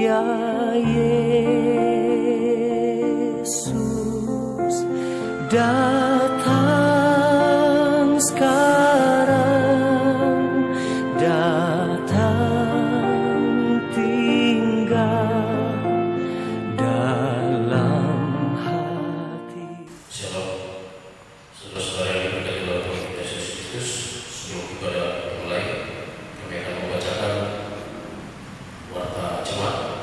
Ya Yesus, datang sekarang, datang tinggal dalam hati. Shalom, saudara-saudara yang diberkati oleh Tuhan Yesus Kristus. Sebelum kita mulai, kami akan membacakan warta jemaat.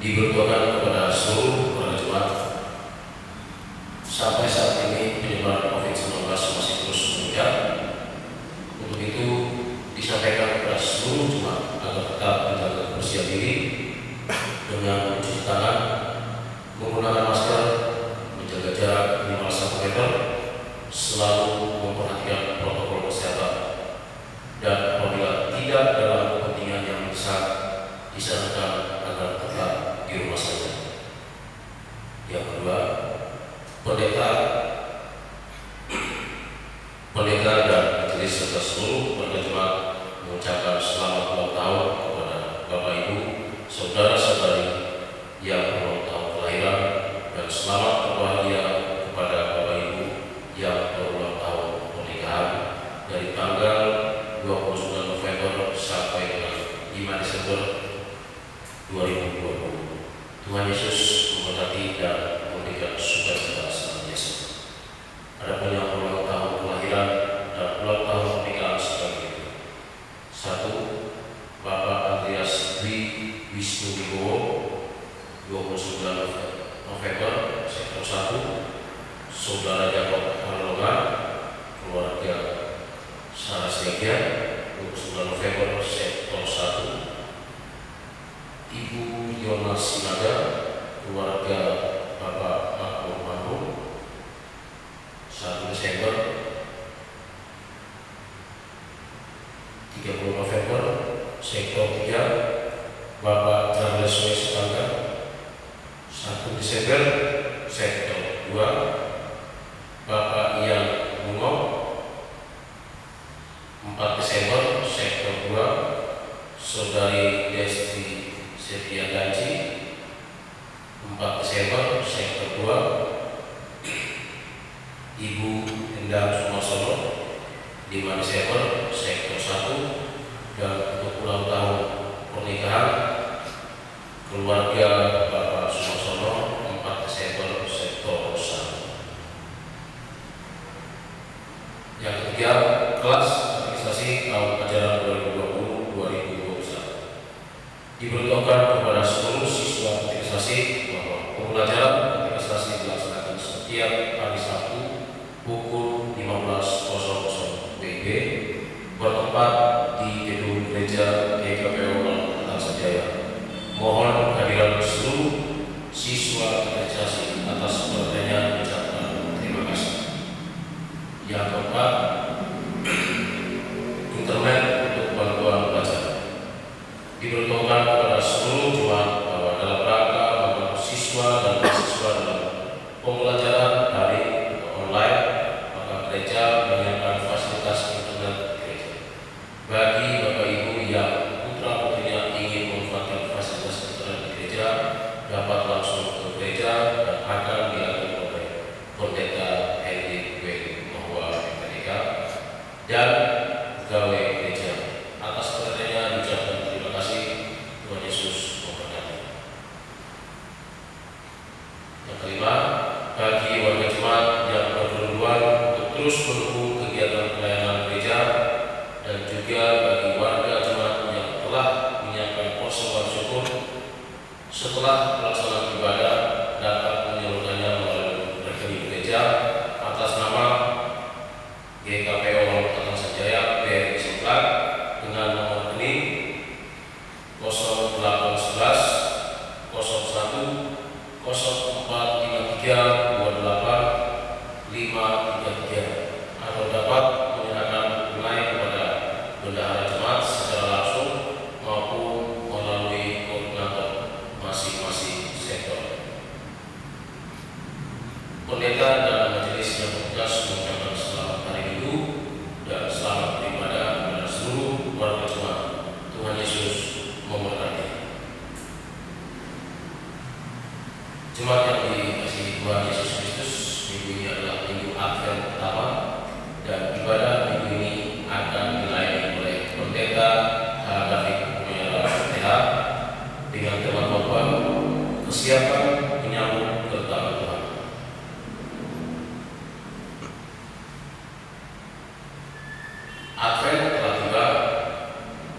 Diberdoakan kepada seluruh warga jemaat. Sampai saat ini penyebaran COVID-19 masih terus meningkat. Untuk itu disampaikan kepada seluruh jemaat agar tetap menjaga kebersihan diri dengan mencuci tangan, menggunakan masker, menjaga jarak minimal 1 meter, selalu memperhatikan protokol kesehatan, dan apabila tidak dalam kepentingan yang mendesak, disarankan agar tetap di rumah saja. Yang kedua, pendeta dan majelis serta seluruh warga jemaat mengucapkan selamat ulang tahun kepada Bapak Ibu, saudara-saudari yang berulang tahun kelahiran, dan selamat berbahagia kepada Bapak Ibu yang berulang tahun pernikahan dari tanggal 29 November sampai dengan 5 Desember 2020. Tuhan Yesus memberkati dan memberikan sukacita senantiasa. Ada yang ulang tahun kelahiran dan ulang tahun pernikahan sebagai itu. 1. Bapak Andreas Dwi Wisnu Wibowo, 29 November, sektor 1. Saudara Jakob Harlonga, keluarga Sarasdegia, 29 November, sektor 1. Ibu Yonas Sinaga, keluarga Bapak Makmur Bandung, 1 Desember. 30 November, sektor 3, Bapak Charles Westangga, 1 Desember, sektor 2, Bapak Ian Bungo, 4 Desember, sektor 2, Saudari Desti Setia Gaji, 4 Desember, sektor 2, Ibu Endang Sumarsono, 5 Desember, sektor 1, dan untuk ulang tahun pernikahan keluarga Bapak Sumarsono, 4 Desember, sektor 1. Yang ketiga, kelas katekisasi tahun ajaran 2020-2021. Diberitahukan kepada seluruh siswa katekisasi bahwa pembelajaran katekisasi dilaksanakan setiap hari Sabtu pukul 15.00 WIB bertempat di gedung gereja GKPO Atas Jaya. Mohon kehadiran seluruh siswa katekisasi. Atas perhatiannya diucapkan terima kasih. Yang keempat, internet untuk bantuan belajar. Diberitahukan kepada seluruh jemaat bahwa dalam rangka membantu siswa dan mahasiswa dalam pembelajaran daring atau online, maka gereja menyiapkan fasilitas internet gereja. Bagi Bapak Ibu yang putra putrinya ingin memanfaatkan fasilitas internet di gereja, dapat langsung ke gereja dan akan diatur oleh Pendeta Henry W. Mahua MPDK dan pegawai gereja. Atas perhatiannya diucapkan terima kasih. Tuhan Yesus memberkati. Yang kelima, bagi warga jemaat yang berkeruduan untuk terus mendukung kegiatan pelayanan gereja, dan juga bagi warga jemaat yang telah menyiapkan persembahan syukur setelah pelaksanaan ibadah dapat menyalurkannya melalui rekening gereja atas nama GKPO Atas Jaya BRI Semplak dengan nomor rekening 0811 01 0453 28 533, atau dapat menyerahkan tunai kepada bendahara jemaat secara langsung maupun melalui koordinator masing-masing sektor. Pendeta dan majelis yang bertugas mengucapkan selamat hari Minggu dan selamat beribadah kepada seluruh warga jemaat. Tuhan Yesus memberkati.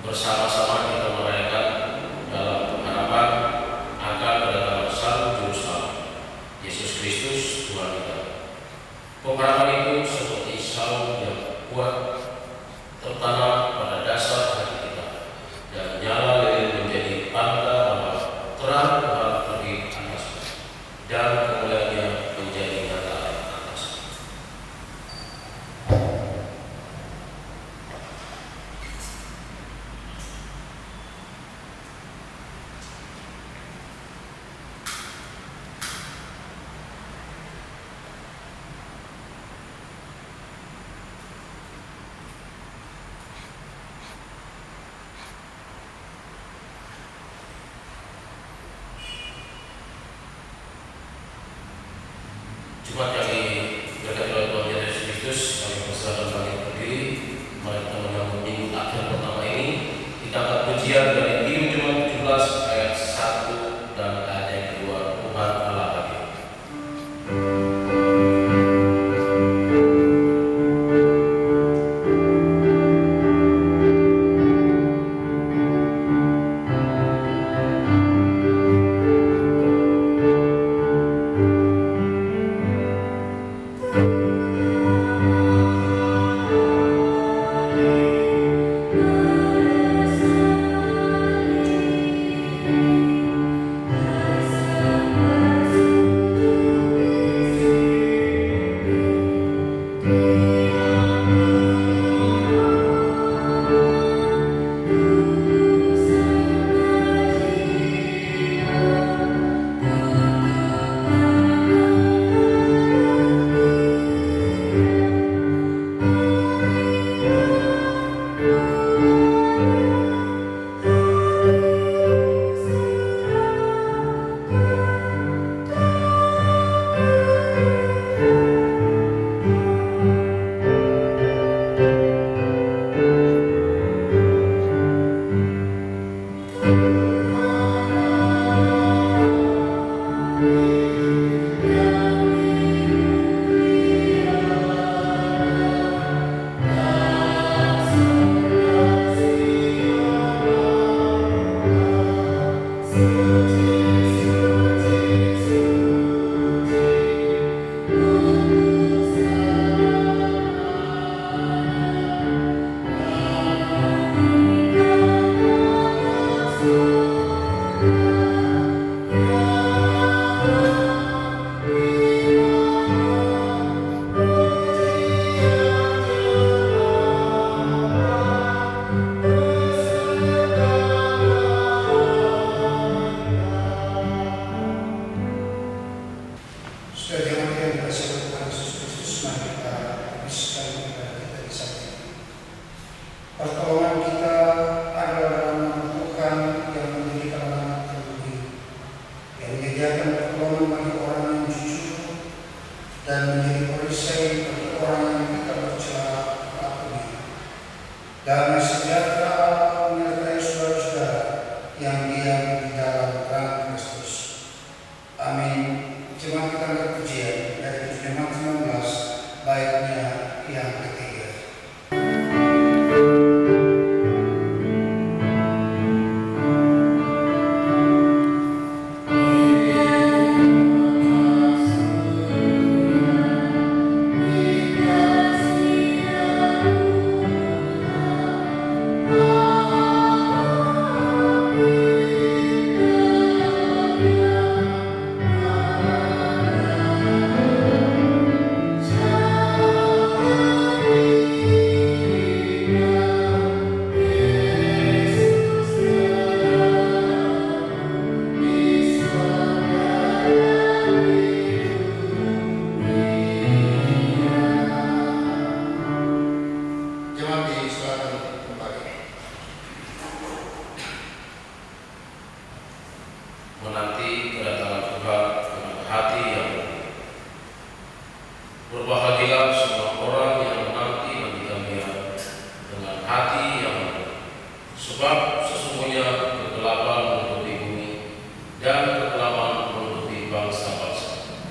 bersama-sama kita merayakan dalam pengharapan akan kedatangan Sang Juru Selamat, Yesus Kristus Tuhan kita. Pengharapan itu seperti saung yang kuat tertanam pada dasar hati kita, dan nyala lilin menjadi tanda bahwa terang Tuhan terbit atas dan kemuliaannya menjadi nyata atas. Jumat yang diberkati oleh Tuhan Yesus Kristus, kami persilakan bangkit berdiri. Mari kita menyambut minggu akhir pertama ini. Kita akan pujian dari Injil Jumat 17 ayat 1 dan ayat yang kedua. Tuhan Allah hadir. Pertolongan kita adalah dalam nama Tuhan yang menjadikan anak terlebih, yang menyediakan pertolongan bagi orang yang jujur dan menjadi perisai bagi orang yang tidak bercela akui. Damai sejahtera Allah menyertai saudara-saudara yang diam di dalam terang Kristus. Amin. Jemaat kita angkat pujian dari Jemaat 19 baiknya yang ketiga. Menanti kedatangan Tuhan dengan hati yang berbahagialah semua orang yang menanti bagi Dia dengan hati yang sebab sesungguhnya kegelapan menutupi bumi dan kegelapan menutupi bangsa-bangsa,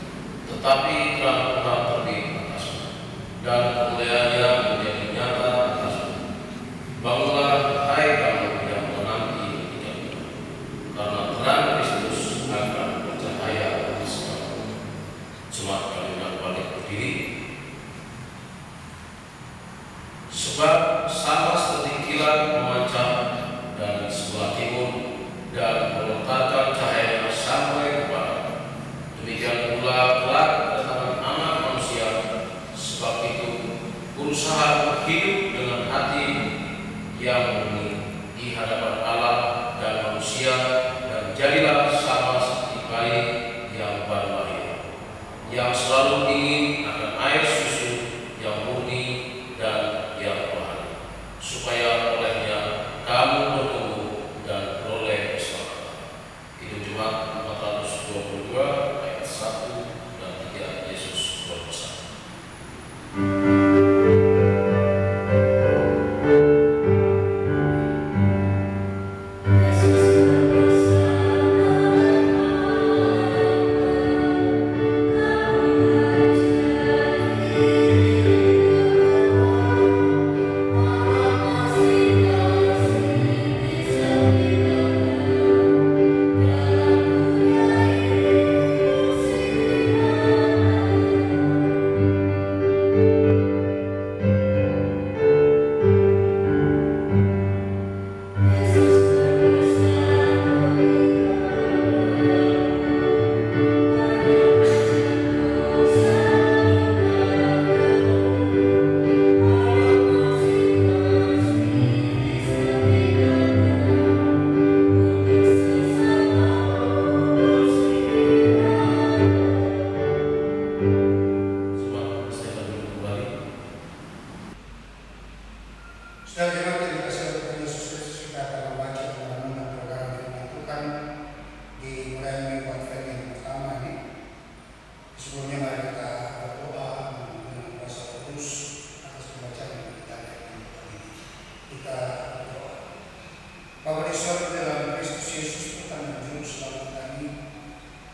tetapi terang Tuhan terbit atasmu dan kemuliaannya menjadi nyata atasmu. Bangunlah hai kamu berkilat memancar dari sebelah timur dan melontarkan cahayanya sampai ke barat. Demikian pula kelak kedatangan Anak Manusia. Sebab itu berusaha hidup dengan hati yang murni di hadapan Allah dan manusia, dan jadilah sama seperti bayi yang baru lahir, yang selalu ingin akan air susu yang murni dan yang rohani, supaya olehnya kamu bertumbuh dan beroleh keselamatan. Itu Jumat 422 ayat 1 dan 3. Yesus berpesan. Bapa di sorga, dalam Kristus Yesus Tuhan dan Juru Selamat kami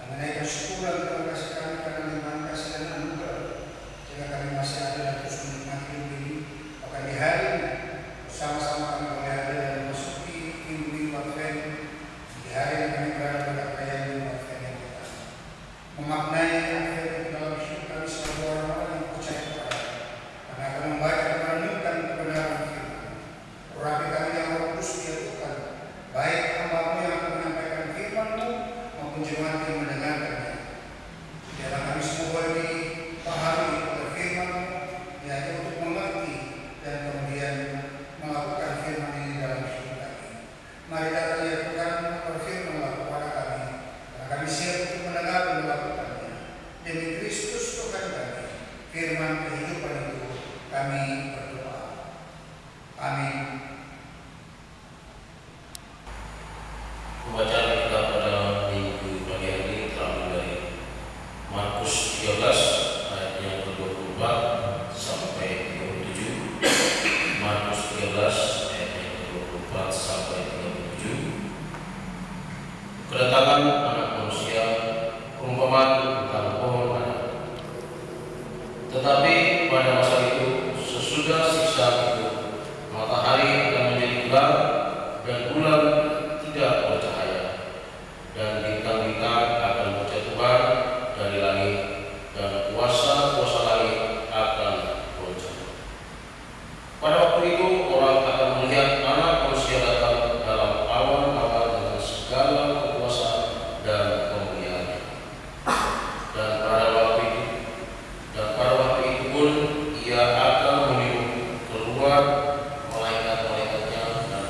menaikkan syukur dan terima kasih kami karena limpahan kasih dan anugerah sehingga kami masih ada dan terus menikmati hidup ini. Bahkan di hari ini bersama-sama kami boleh ada dan memasuki minggu-minggu Advent. Di hari ini kami berada pada perayaan minggu Advent yang pertama. Memaknai Advent di dalam hidup kami sebagai orang-orang yang percaya kepada karena akan membaca dan merenungkan kebenaran firman. Roh kami yang Roh Kudus dia Tuhan, baik hamba-Mu yang akan menyampaikan firman-Mu maupun jemaat yang mendengarkannya. Biarlah kami semua boleh dipahami oleh firman-Mu, yaitu untuk mengerti dan kemudian melakukan firman ini dalam hidup kami. Mari datang ya Tuhan, berfirmanlah kepada kami, karena kami siap untuk mendengar dan melakukannya. Demi Kristus Tuhan kami, firman kehidupan itu kami berdoa. Amin. Pembacaan kita pada minggu pagi hari ini terambil dari Markus 13 ayat yang ke-24 sampai 37. Markus 13 ayat yang ke-24 sampai 37. Kedatangan Anak Manusia, perumpamaan tentang pohon ara. Tetapi pada masa itu, sesudah siksa itu, matahari akan menjadi gelap dan bulan tidak bercahaya, dan bintang-bintang akan berjatuhan dari langit, dan kuasa-kuasa langit akan goncang. Pada waktu itu orang akan melihat Anak Manusia datang dalam awan-awan dengan segala kekuasaan dan kemuliaan. Dan pada waktu itu pun ia akan meniup keluar malaikat-malaikatnya, dan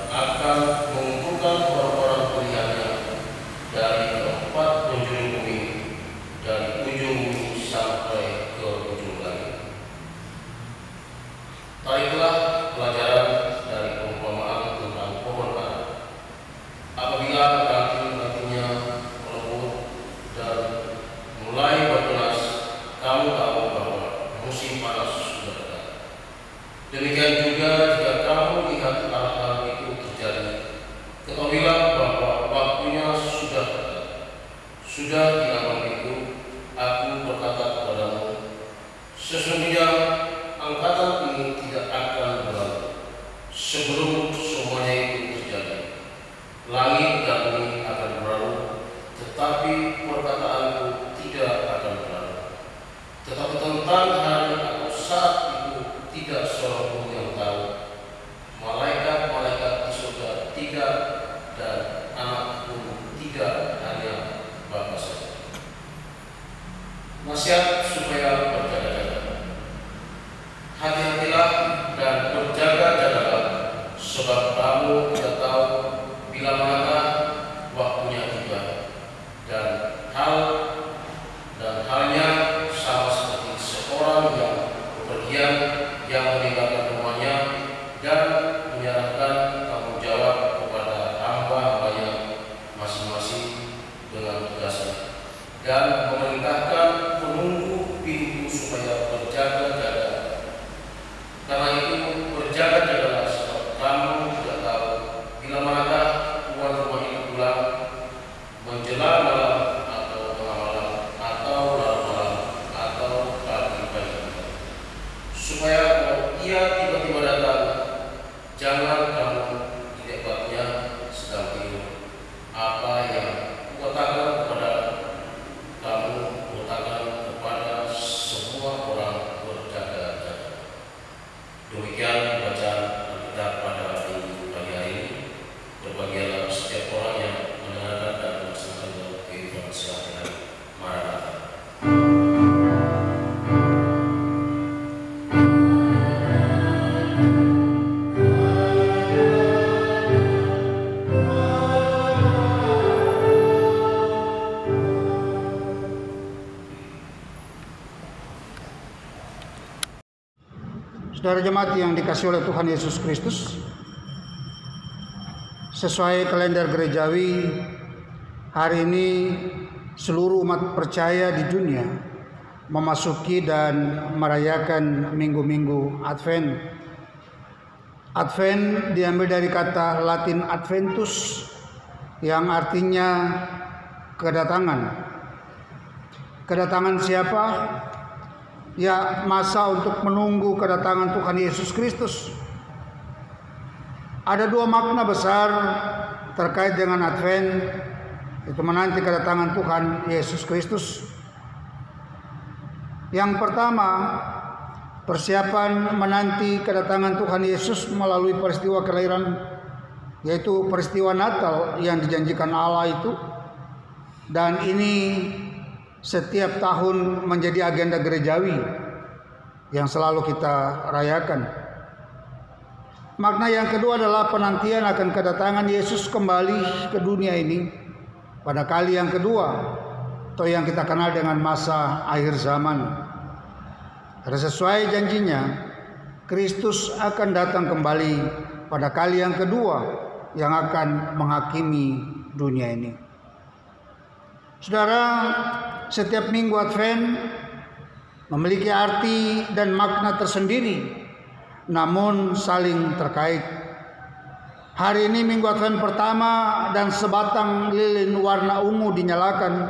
nasihat supaya berjaga-jaga. Hati-hatilah dan berjaga-jagalah, sebab kamu tidak tahu bila mana waktunya tiba. Dan halnya sama seperti seorang yang bepergian yang meninggalkan rumahnya dan menyerahkan tanggung jawab kepada hamba-hambanya masing-masing dengan tugasnya, dan memerintahkan penunggu pintu supaya berjaga-jaga. Karena itu berjaga-jagalah, sebab kamu tidak tahu bila mana tuan rumah itu pulang menjelang malam atau tengah malam atau larut malam atau pagi-pagi, supaya kalau ia tiba-tiba datang, jangan kamu didapatnya sedang tidur. Apa yang kukatakan kepada kamu, kukatakan kepada semua orang, berjaga-jaga. Demikian bacaan Alkitab pada minggu pagi hari ini. Berbahagialah setiap orang yang mendengarkan dan melaksanakan kehidupan sehari-hari. Maranatha. Saudara jemaat yang dikasihi oleh Tuhan Yesus Kristus, sesuai kalender gerejawi, hari ini seluruh umat percaya di dunia memasuki dan merayakan minggu-minggu Advent. Advent diambil dari kata Latin adventus yang artinya kedatangan. Kedatangan siapa? Ya, masa untuk menunggu kedatangan Tuhan Yesus Kristus. Ada dua makna besar terkait dengan Advent, itu menanti kedatangan Tuhan Yesus Kristus. Yang pertama, persiapan menanti kedatangan Tuhan Yesus melalui peristiwa kelahiran, yaitu peristiwa Natal yang dijanjikan Allah itu. Dan ini setiap tahun menjadi agenda gerejawi yang selalu kita rayakan. Makna yang kedua adalah penantian akan kedatangan Yesus kembali ke dunia ini pada kali yang kedua, atau yang kita kenal dengan masa akhir zaman. Karena sesuai janjinya, Kristus akan datang kembali pada kali yang kedua yang akan menghakimi dunia ini. Saudara, setiap minggu Advent memiliki arti dan makna tersendiri, namun saling terkait. Hari ini minggu Advent pertama dan sebatang lilin warna ungu dinyalakan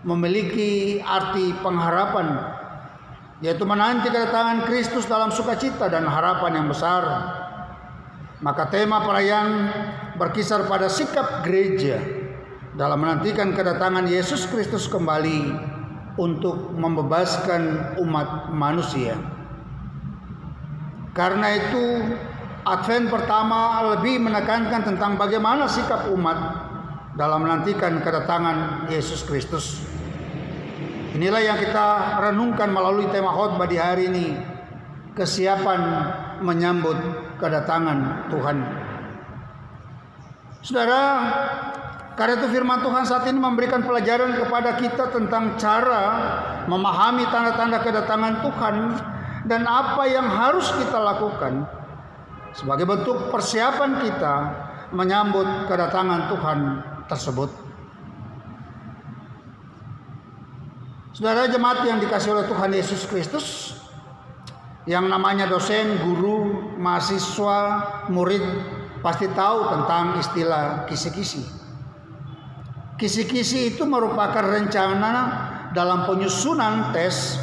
memiliki arti pengharapan, yaitu menanti kedatangan Kristus dalam sukacita dan harapan yang besar. Maka tema perayaan berkisar pada sikap gereja dalam menantikan kedatangan Yesus Kristus kembali untuk membebaskan umat manusia. Karena itu Advent pertama lebih menekankan tentang bagaimana sikap umat dalam menantikan kedatangan Yesus Kristus. Inilah yang kita renungkan melalui tema khotbah di hari ini, kesiapan menyambut kedatangan Tuhan. Saudara, karena itu firman Tuhan saat ini memberikan pelajaran kepada kita tentang cara memahami tanda-tanda kedatangan Tuhan dan apa yang harus kita lakukan sebagai bentuk persiapan kita menyambut kedatangan Tuhan tersebut. Saudara jemaat yang dikasihi oleh Tuhan Yesus Kristus, yang namanya dosen, guru, mahasiswa, murid pasti tahu tentang istilah kisi-kisi. Kisi-kisi itu merupakan rencana dalam penyusunan tes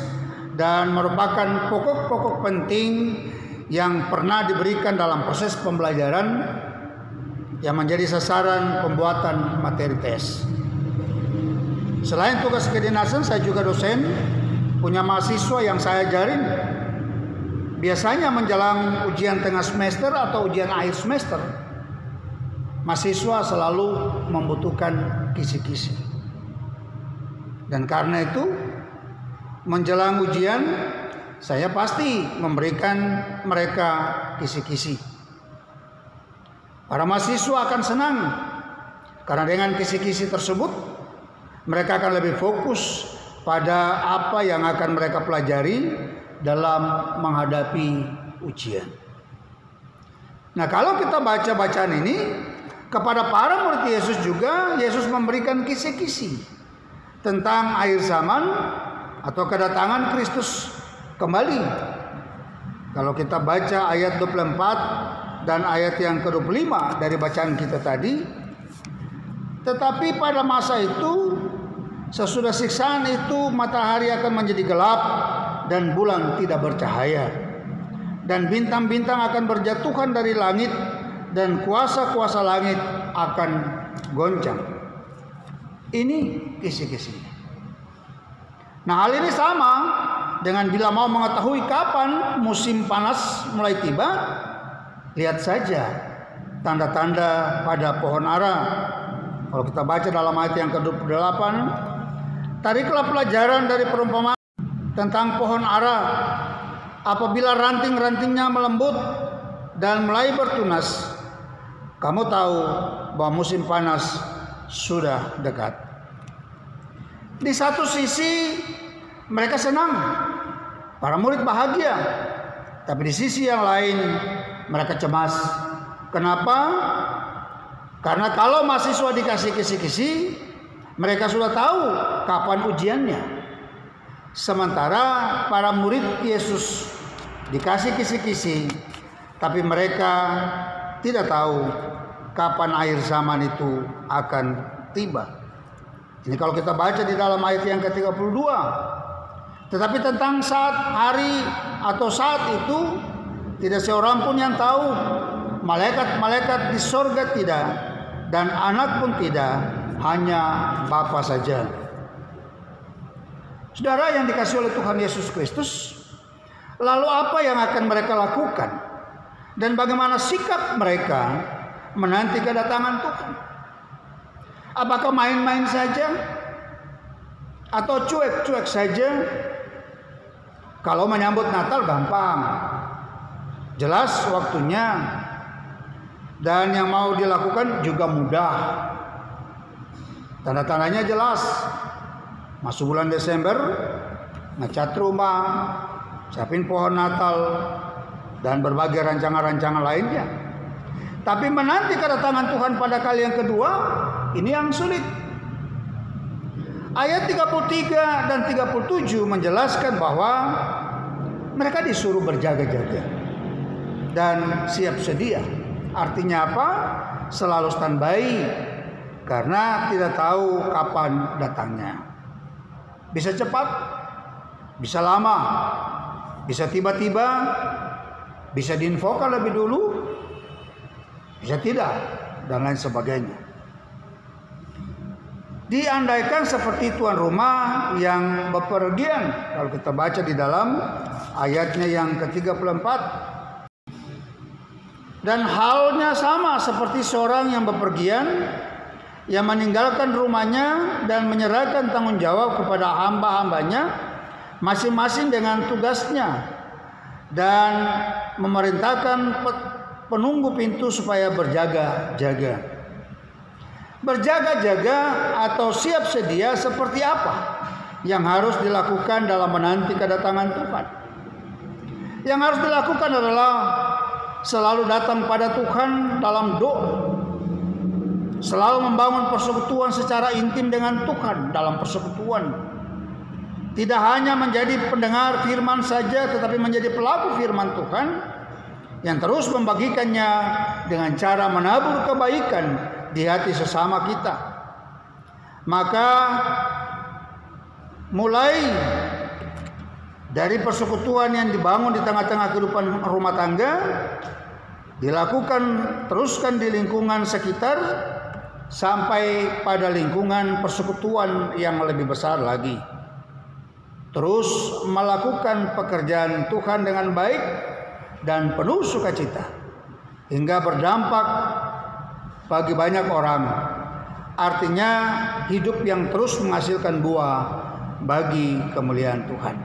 dan merupakan pokok-pokok penting yang pernah diberikan dalam proses pembelajaran yang menjadi sasaran pembuatan materi tes. Selain tugas kedinasan, saya juga dosen, punya mahasiswa yang saya ajarin. Biasanya menjelang ujian tengah semester atau ujian akhir semester, mahasiswa selalu membutuhkan kisi-kisi. Dan karena itu menjelang ujian, saya pasti memberikan mereka kisi-kisi. Para mahasiswa akan senang karena dengan kisi-kisi tersebut mereka akan lebih fokus pada apa yang akan mereka pelajari dalam menghadapi ujian. Nah, kalau kita baca bacaan ini, kepada para murid Yesus juga Yesus memberikan kisi-kisi tentang akhir zaman atau kedatangan Kristus kembali. Kalau kita baca ayat 24 dan ayat yang ke-25 dari bacaan kita tadi, tetapi pada masa itu, sesudah siksaan itu, matahari akan menjadi gelap dan bulan tidak bercahaya, dan bintang-bintang akan berjatuhan dari langit, dan kuasa-kuasa langit akan goncang. Ini kisi-kisinya. Nah, hal ini sama dengan bila mau mengetahui kapan musim panas mulai tiba, lihat saja tanda-tanda pada pohon ara. Kalau kita baca dalam ayat yang ke-28, tariklah pelajaran dari perumpamaan tentang pohon ara. Apabila ranting-rantingnya melembut dan mulai bertunas, kamu tahu bahwa musim panas sudah dekat. Di satu sisi mereka senang, para murid bahagia. Tapi di sisi yang lain mereka cemas. Kenapa? Karena kalau mahasiswa dikasih kisi-kisi, mereka sudah tahu kapan ujiannya. Sementara para murid Yesus dikasih kisi-kisi, tapi mereka tidak tahu kapan akhir zaman itu akan tiba. Ini kalau kita baca di dalam ayat yang ke-32. Tetapi tentang saat, hari atau saat itu tidak seorang pun yang tahu, malaikat-malaikat di sorga tidak, dan anak pun tidak, hanya Bapa saja. Saudara yang dikasih oleh Tuhan Yesus Kristus, lalu apa yang akan mereka lakukan? Dan bagaimana sikap mereka menanti kedatangan Tuhan? Apakah main-main saja? Atau cuek-cuek saja? Kalau menyambut Natal gampang, jelas waktunya, dan yang mau dilakukan juga mudah. Tanda-tandanya jelas. Masuk bulan Desember, ngecat rumah, siapin pohon Natal, dan berbagai rancangan-rancangan lainnya. Tapi menanti kedatangan Tuhan pada kali yang kedua, ini yang sulit. Ayat 33 dan 37 menjelaskan bahwa mereka disuruh berjaga-jaga dan siap sedia. Artinya apa? Selalu standby, karena tidak tahu kapan datangnya. Bisa cepat, bisa lama, bisa tiba-tiba, bisa diinfokan lebih dulu, bisa tidak, dan lain sebagainya. Diandaikan seperti tuan rumah yang bepergian, kalau kita baca di dalam ayatnya yang ke-34. Dan halnya sama seperti seorang yang bepergian, yang meninggalkan rumahnya dan menyerahkan tanggung jawab kepada hamba-hambanya, masing-masing dengan tugasnya, dan memerintahkan penunggu pintu supaya berjaga-jaga. Berjaga-jaga atau siap sedia seperti apa yang harus dilakukan dalam menanti kedatangan Tuhan? Yang harus dilakukan adalah selalu datang pada Tuhan dalam doa, selalu membangun persekutuan secara intim dengan Tuhan dalam persekutuan. Tidak hanya menjadi pendengar firman saja, tetapi menjadi pelaku firman Tuhan yang terus membagikannya dengan cara menabur kebaikan di hati sesama kita. Maka mulai dari persekutuan yang dibangun di tengah-tengah kehidupan rumah tangga, dilakukan teruskan di lingkungan sekitar, sampai pada lingkungan persekutuan yang lebih besar lagi. Terus melakukan pekerjaan Tuhan dengan baik dan penuh sukacita, hingga berdampak bagi banyak orang. Artinya hidup yang terus menghasilkan buah bagi kemuliaan Tuhan.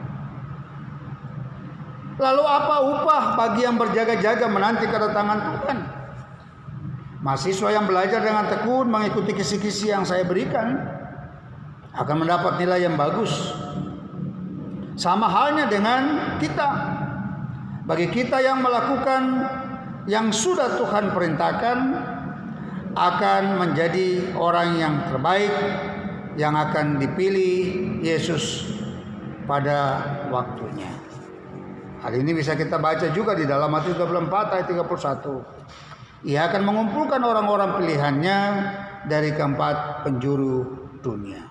Lalu apa upah bagi yang berjaga-jaga menanti kedatangan Tuhan? Mahasiswa yang belajar dengan tekun mengikuti kisi-kisi yang saya berikan akan mendapat nilai yang bagus. Sama halnya dengan kita. Bagi kita yang melakukan yang sudah Tuhan perintahkan, akan menjadi orang yang terbaik yang akan dipilih Yesus pada waktunya. Hal ini bisa kita baca juga di dalam Matius 24 ayat 31. Ia akan mengumpulkan orang-orang pilihannya dari keempat penjuru dunia.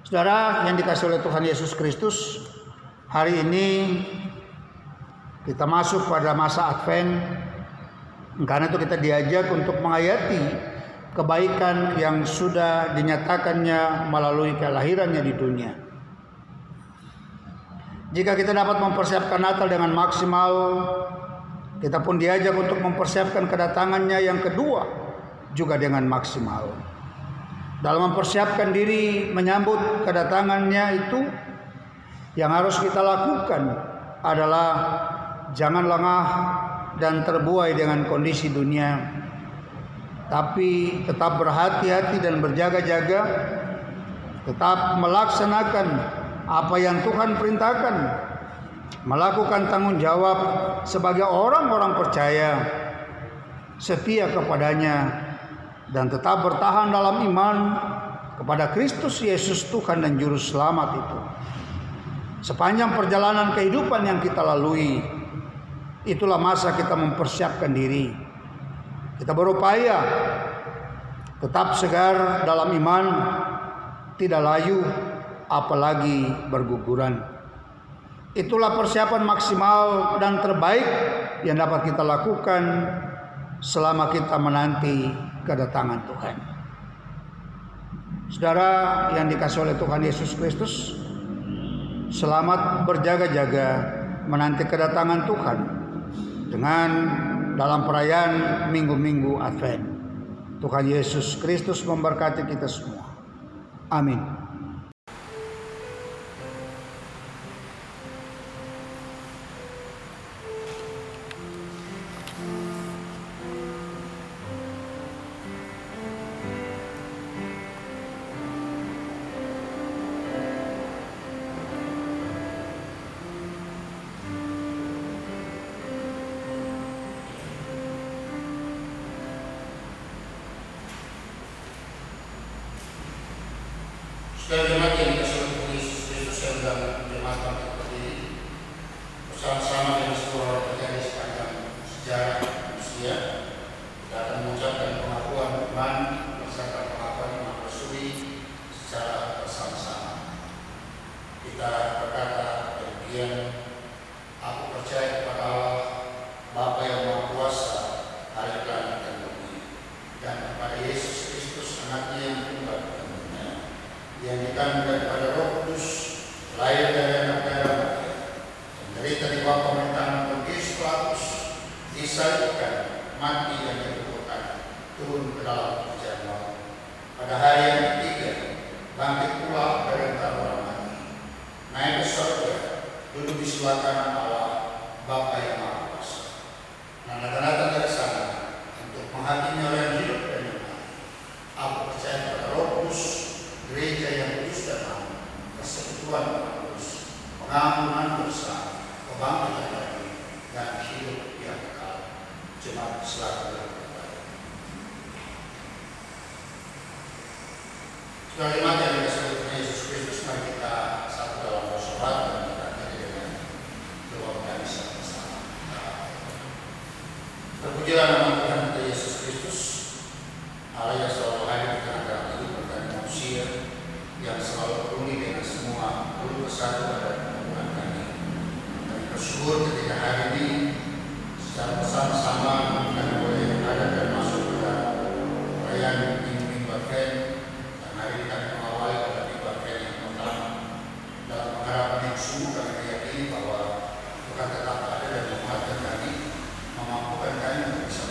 Saudara yang dikasihi oleh Tuhan Yesus Kristus, hari ini kita masuk pada masa Advent. Karena itu kita diajak untuk menghayati kebaikan yang sudah dinyatakannya melalui kelahirannya di dunia. Jika kita dapat mempersiapkan Natal dengan maksimal, kita pun diajak untuk mempersiapkan kedatangannya yang kedua juga dengan maksimal. Dalam mempersiapkan diri menyambut kedatangannya itu, yang harus kita lakukan adalah jangan lengah dan terbuai dengan kondisi dunia, tapi tetap berhati-hati dan berjaga-jaga, tetap melaksanakan apa yang Tuhan perintahkan, melakukan tanggung jawab sebagai orang-orang percaya, setia kepadanya, dan tetap bertahan dalam iman kepada Kristus Yesus Tuhan dan Juru Selamat itu. Sepanjang perjalanan kehidupan yang kita lalui, itulah masa kita mempersiapkan diri. Kita berupaya tetap segar dalam iman, tidak layu, apalagi berguguran. Itulah persiapan maksimal dan terbaik yang dapat kita lakukan selama kita menanti kedatangan Tuhan. Saudara yang dikasihi oleh Tuhan Yesus Kristus, selamat berjaga-jaga menanti kedatangan Tuhan dengan dalam perayaan minggu-minggu Advent. Tuhan Yesus Kristus memberkati kita semua. Amin. Saudara jemaat yang dikasihi oleh Tuhan Yesus Kristus, saya undang jemaat untuk berdiri bersama-sama dengan seluruh orang terjadi sepanjang sejarah manusia. Kita akan mengucapkan pengakuan iman beserta pengakuan iman rasuli secara bersama-sama. Kita berkata demikian: aku percaya kepada Allah, Bapa yang Maha Kuasa, Hari langit dan bumi, dan kepada Yesus Kristus, Anaknya yang tunggal, yang dikandung daripada Roh Kudus, lahir dari anak darah Maria, menderita di bawah pemerintahan Pontius Pilatus, disalibkan, mati dan dikuburkan, turun ke dalam kerajaan maut. Pada hari yang ketiga, bangkit pula dari antara orang mati, naik ke surga, duduk di sebelah kanan Allah, Bapa yang Maha Kuasa. Dan akan datang dari sana untuk menghakimi orang yang hidup dan yang mati. Aku percaya kepada Roh Kudus, gereja yang kudus dan aman, persekutuan yang kudus, pengampunan dosa, kebangkitan dari dan hidup yang kekal. Jemaat selalu berbaik. Saudara jemaat yang dikasihi oleh Tuhan Yesus Kristus, mari kita satu dalam bersolat dan kita akhiri dengan doa kami bersama. Terpujilah nama Tuhan kita Yesus Kristus, Allah yang selalu hadir di tengah-tengah hidup dan manusia, yang selalu peduli dengan semua keluh kesah dan kebutuhan kami. Kami bersyukur ketika hari ini secara bersama-sama kami boleh ada dan masuk ke dalam perayaan minggu Advent, dan hari ini kami mengawali pada minggu Advent yang pertama. Dalam pengharapan yang sungguh kami meyakini bahwa Tuhan tetap ada dan menguatkan kami, memampukan kami untuk bisa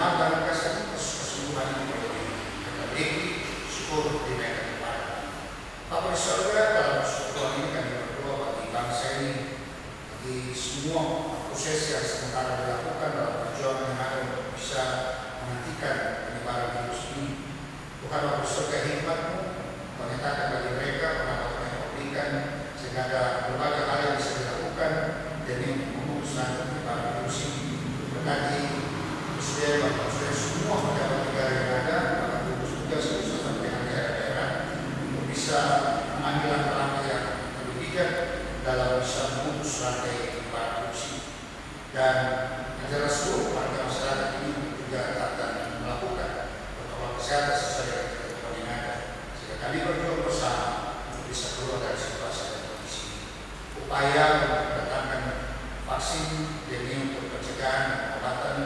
jemaat dalam kasih kesembuhan ini kita beri syukur dinaikkan kepada Bapa di surga. Dalam persekutuan ini kami berdoa bagi bangsa ini, bagi semua proses yang sementara dilakukan dalam perjuangan yang ada untuk bisa menghentikan penyebaran virus ini. Tuhan Bapa di surga, hikmat-Mu menyatakan bagi mereka apa yang Kau berikan, sehingga ada berbagai hal yang bisa dilakukan demi memutus rantai penyebaran virus ini. Berkati Presiden, Bapak Presiden, semua pejabat negara yang ada, para gugus tugas khusus sampai daerah-daerah untuk bisa mengambil langkah-langkah yang lebih bijak dalam bisa memutus rantai penyebaran virus ini. Dan ajaran seluruh warga masyarakat ini juga akan melakukan protokol kesehatan sesuai dengan ketentuan yang ada, sehingga kami berjuang bersama untuk bisa keluar dari situasi dan kondisi ini. Upaya mendatangkan vaksin demi untuk pencegahan dan pengobatan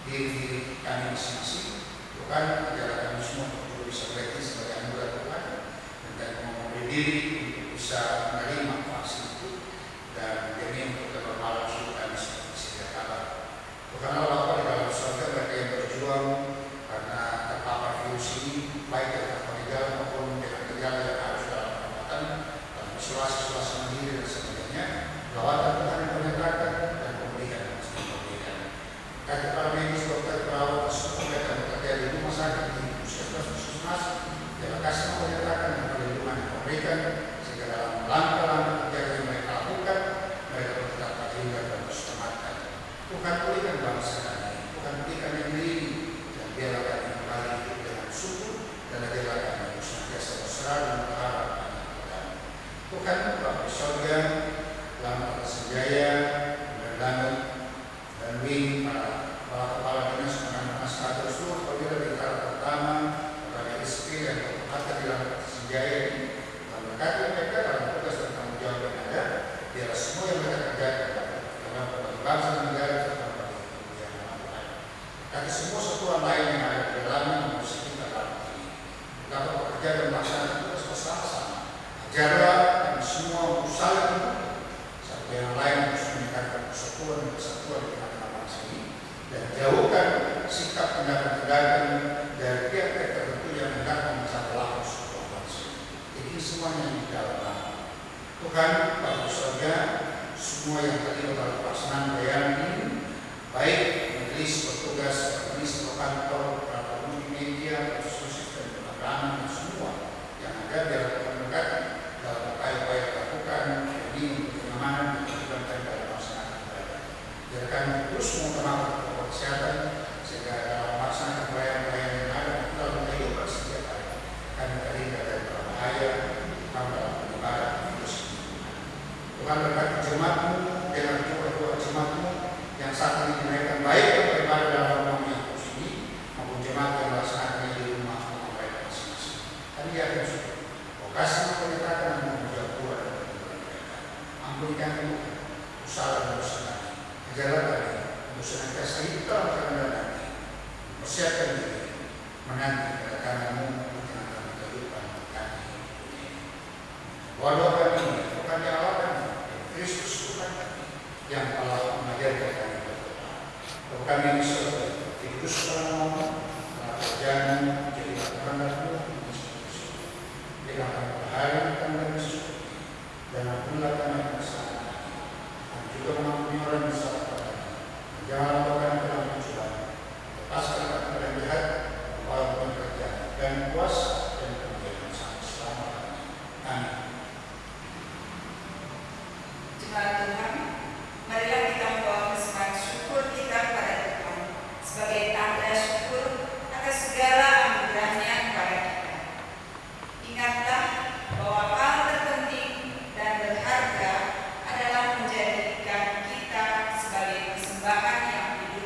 diri kami masing-masing, bukan ajaran kami semua untuk bisa berarti sebagai anugerah Tuhan dan memberi diri untuk bisa menerima vaksin itu dan demi untuk kenormalan hidup kami seperti sedia kala. Tuhan Allah Bapa di dalam surga, mereka yang berjuang karena terpapar virus ini, baik dengan gejala maupun dengan gejala yang harus dalam perawatan, dalam isolasi mandiri dan sebagainya, lawatan Tuhan yang menyatakan dan pemberian dan pemberian. Kata para medis, dokter, perawat, seluruh mereka yang bekerja di rumah sakit, di puskesmas, terima kasih menyatakan dan perlindungan yang memberikan, sehingga dalam langkah-langkah kerja yang mereka lakukan, mereka tetap terhindar dan terselamatkan. Tuhan pulihkan bangsa kami, Tuhan pulihkan negeri ini, dan biarlah kami kembali hidup dengan syukur dan biarlah kami senantiasa berserah dan berharap kepadamu. Tuhan Bapa di surga, dalam atas senjaya dan dan wing para kepala dinas penanganan masyarakat seluruh perwira bintara pertama, kepada SP dan kepala di dalam senjaya ini, dan berkati mereka dalam tugas dan tanggung jawab yang ada, biarlah semua yang mereka kerjakan dalam bagi bangsa dan negara serta bagi kemuliaan nama Tuhan. Berkati semua satuan lain yang ada di dalamnya mengurus kita dalam ini. Dapat bekerja dan melaksanakan tugas bersama-sama. Ajarlah kami semua untuk saling mendukung, sampai yang lain harus meningkatkan persatuan dan kesatuan di tengah bangsa ini, dan jauhkan sikap tindakan-tindakan dari pihak-pihak tertentu yang hendak memecah belah persatuan bangsa. Jadi semuanya di dalam nama Tuhan Bapa di surga, semua yang terlibat dalam pelaksanaan bayaran ini, baik majelis bertugas, majelis kantor, para media, khusus dan penerangan dan semua yang ada biar Tuhan berkati dalam upaya-upaya dilakukan demi untuk kenyamanan dan kehidupan dalam melaksanakan ibadah. Biarkan terus mengutamakan protokol kesehatan sehingga dalam melaksanakan pelayanan-pelayanan yang ada dalam kehidupan setiap hari kami terhindar dari berbahaya dalam penyebaran virus ini. Tuhan berkati jemaat-Mu dengan doa-doa jemaat-Mu yang saat ini dinaikkan baik yang beribadah dalam rumahnya khusus ini maupun jemaat yang melaksanakannya di rumah mereka masing-masing. Kami yakin syukur. Kasih menyatakan dan mengucap Tuhan dan kehidupan mereka. Ampunikan kami usaha dan dosa kami. Ajarlah kami untuk senantiasa hidup dalam kebenaran kami. Persiapkan diri menanti kedatangan-Mu di tengah-tengah kehidupan kami ini. Doa kami, Tuhan yang Allah kami, Kristus Tuhan kami, yang telah mengajarkan kami berdoa. Doa kami di surga, dikuduskan nama-Mu, dalam kerjaan-Mu, jadi lakukan-Mu, dengan berhari kami bersyukur dan ampunilah kami kesalahan kami, dan juga mengampuni orang yang salah kepada kami. Jangan kami dalam pencobaan, lepaskan kami dari jahat, walaupun kerja dan kuasa dan kemuliaan sampai selama-lamanya. Amin. Jemaat Tuhan, marilah kita membawa persembahan syukur kita kepada Tuhan sebagai tanda syukur atas segala anugerah-Nya kepada kita. Ingatlah bahwa hal terpenting dan berharga adalah menjadikan kita sebagai persembahan yang hidup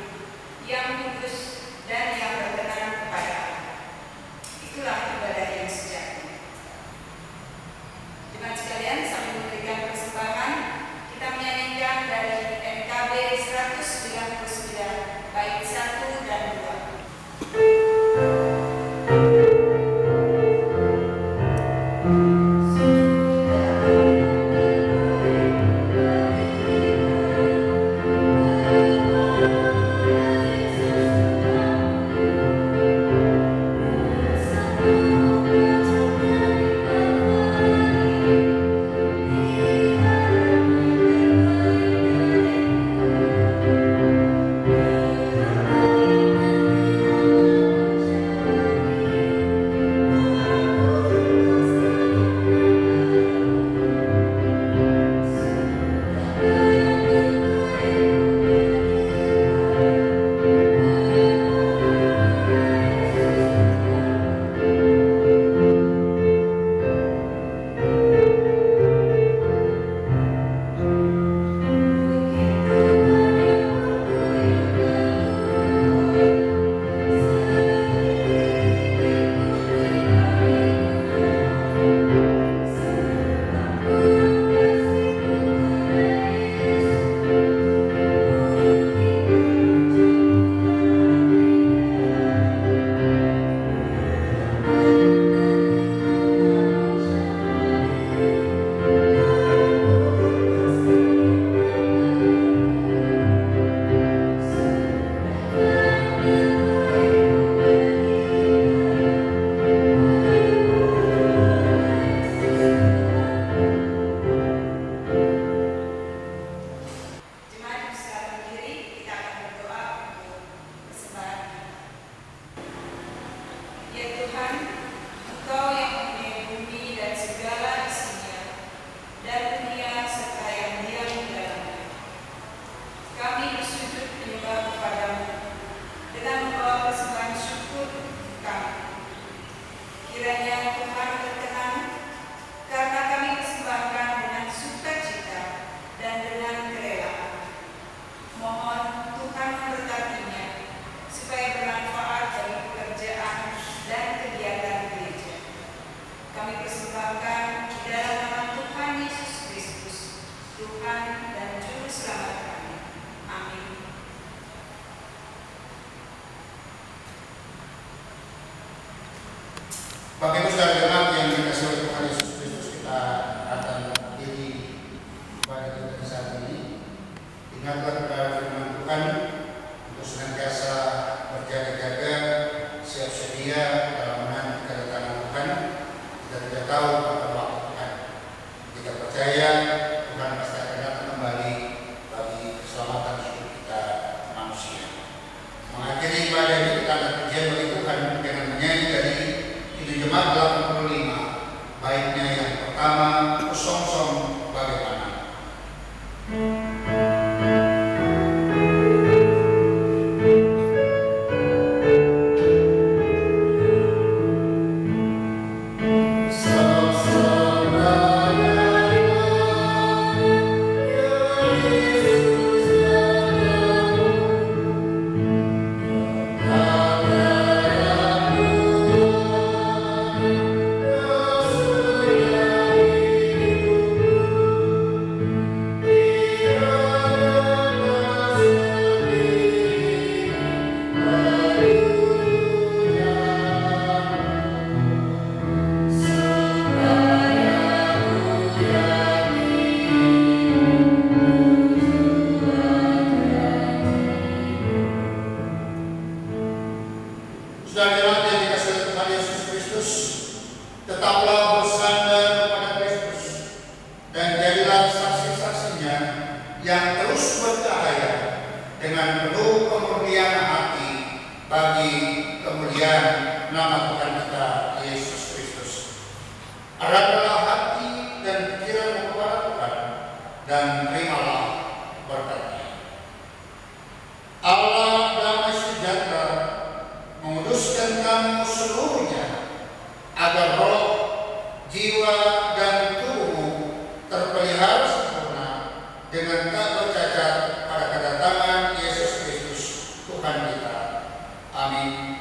Bapak Ibu saudara jemaat yang dikasihi oleh Tuhan Yesus Kristus, kita akan berdiri pada kita saat ini. Ingatlah kepada firman Tuhan untuk senantiasa berjaga-jaga, siap sedia dalam menanti kedatangan Tuhan. Kita tidak tahu kapan waktu Tuhan. Kita percaya Tuhan pasti akan datang kembali bagi keselamatan hidup kita manusia. Mengakhiri ibadah ini kita akan pujian bagi Tuhan dengan menyanyi dari Jemaat 85, baiknya yang pertama, Song-song bagaimana. Tetaplah bersandar pada Kristus dan jadilah saksi-saksinya yang terus bercahaya dengan penuh kemurnian hati bagi kemuliaan nama Tuhan kita Yesus Kristus. Arahkanlah hati dan pikiran kepada Tuhan dan terimalah berkat-Nya. Allah damai sejahtera menguduskan kamu seluruhnya, agar roh, jiwa, dan tubuhmu terpelihara sempurna dengan tak bercacat pada kedatangan Yesus Kristus Tuhan kita. Amin.